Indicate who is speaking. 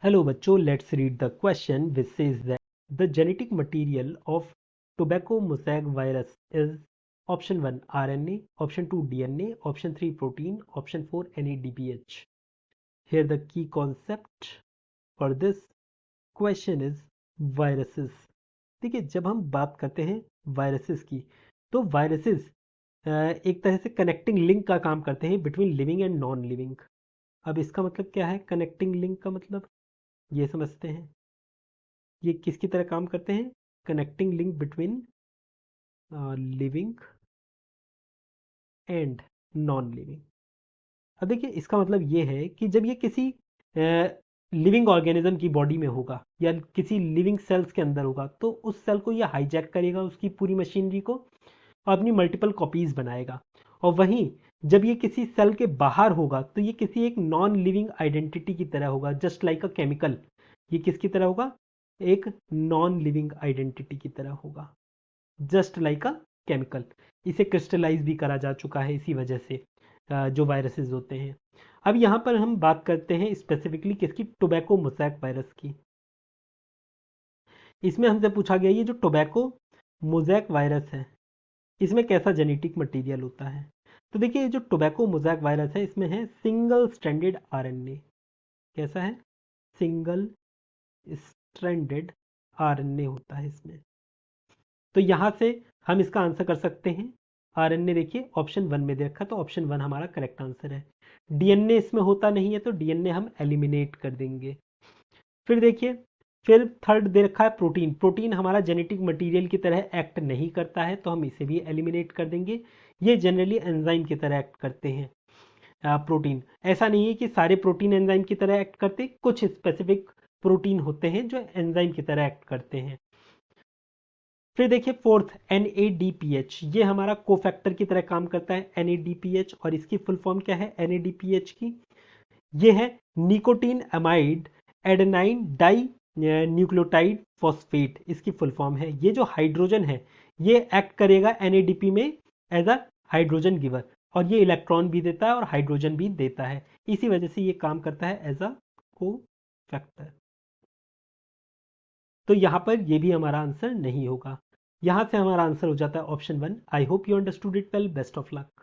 Speaker 1: Hello बच्चों, let's read the question which says that the genetic material of tobacco mosaic virus is option 1 RNA, option 2 DNA, option 3 protein, option 4 NADPH. Here the key concept for this question is viruses. देखिए, जब हम बात करते हैं viruses की तो viruses एक तरह से कनेक्टिंग लिंक का काम करते हैं between living and non living. अब इसका मतलब क्या है? कनेक्टिंग लिंक का मतलब ये समझते हैं। ये किसकी तरह काम करते हैं? Connecting link between living and non living. अब देखिए, इसका मतलब ये है कि जब ये किसी लिविंग ऑर्गेनिज्म की बॉडी में होगा या किसी लिविंग सेल्स के अंदर होगा तो उस सेल को ये हाईजैक करेगा, उसकी पूरी मशीनरी को, और अपनी मल्टीपल कॉपीज बनाएगा। और वहीं जब ये किसी सेल के बाहर होगा तो ये किसी एक नॉन लिविंग आइडेंटिटी की तरह होगा, जस्ट लाइक अ केमिकल। ये किसकी तरह होगा? एक नॉन लिविंग आइडेंटिटी की तरह होगा, जस्ट लाइक अ केमिकल। इसे क्रिस्टलाइज भी करा जा चुका है इसी वजह से जो वायरसेस होते हैं। अब यहाँ पर हम बात करते हैं स्पेसिफिकली किसकी? टोबैको मोज़ैक वायरस की। इसमें हमसे पूछा गया ये जो टोबैको मोज़ैक वायरस है इसमें कैसा जेनेटिक मटेरियल होता है। तो देखिए, जो टोबैको मोज़ैक वायरस है इसमें है सिंगल स्ट्रैंडेड आरएनए। कैसा है? सिंगल स्ट्रैंडेड आरएनए होता है इसमें। तो यहाँ से हम इसका आंसर कर सकते हैं। आरएनए देखिए ऑप्शन 1 में दे रखा, तो ऑप्शन 1 हमारा करेक्ट आंसर है। डीएनए इसमें होता नहीं है तो डीएनए हम एलिमिनेट कर देंगे। फिर देखिए, फिर थर्ड दे रखा है प्रोटीन। प्रोटीन हमारा जेनेटिक मटेरियल की तरह एक्ट नहीं करता है तो हम इसे भी एलिमिनेट कर देंगे। ये जनरली एंजाइम की तरह एक्ट करते हैं। प्रोटीन ऐसा नहीं है कि सारे प्रोटीन एंजाइम की तरह एक्ट करते, कुछ स्पेसिफिक प्रोटीन होते हैं जो एंजाइम की तरह एक्ट करते हैं। फिर देखिए फोर्थ NADPH, ये हमारा कोफैक्टर की तरह काम करता है NADPH। और इसकी फुल फॉर्म क्या है NADPH की? ये है nicotinamide adenine dinucleotide phosphate, इसकी फुल फॉर्म है। ये जो हाइड्रोजन है ये एक्ट करेगा NADP में एज अ हाइड्रोजन गिवर, और ये इलेक्ट्रॉन भी देता है और हाइड्रोजन भी देता है। इसी वजह से ये काम करता है एज अ कोफैक्टर। तो यहाँ पर ये भी हमारा आंसर नहीं होगा। यहाँ से हमारा आंसर हो जाता है option 1। I hope you understood it well. Best of luck.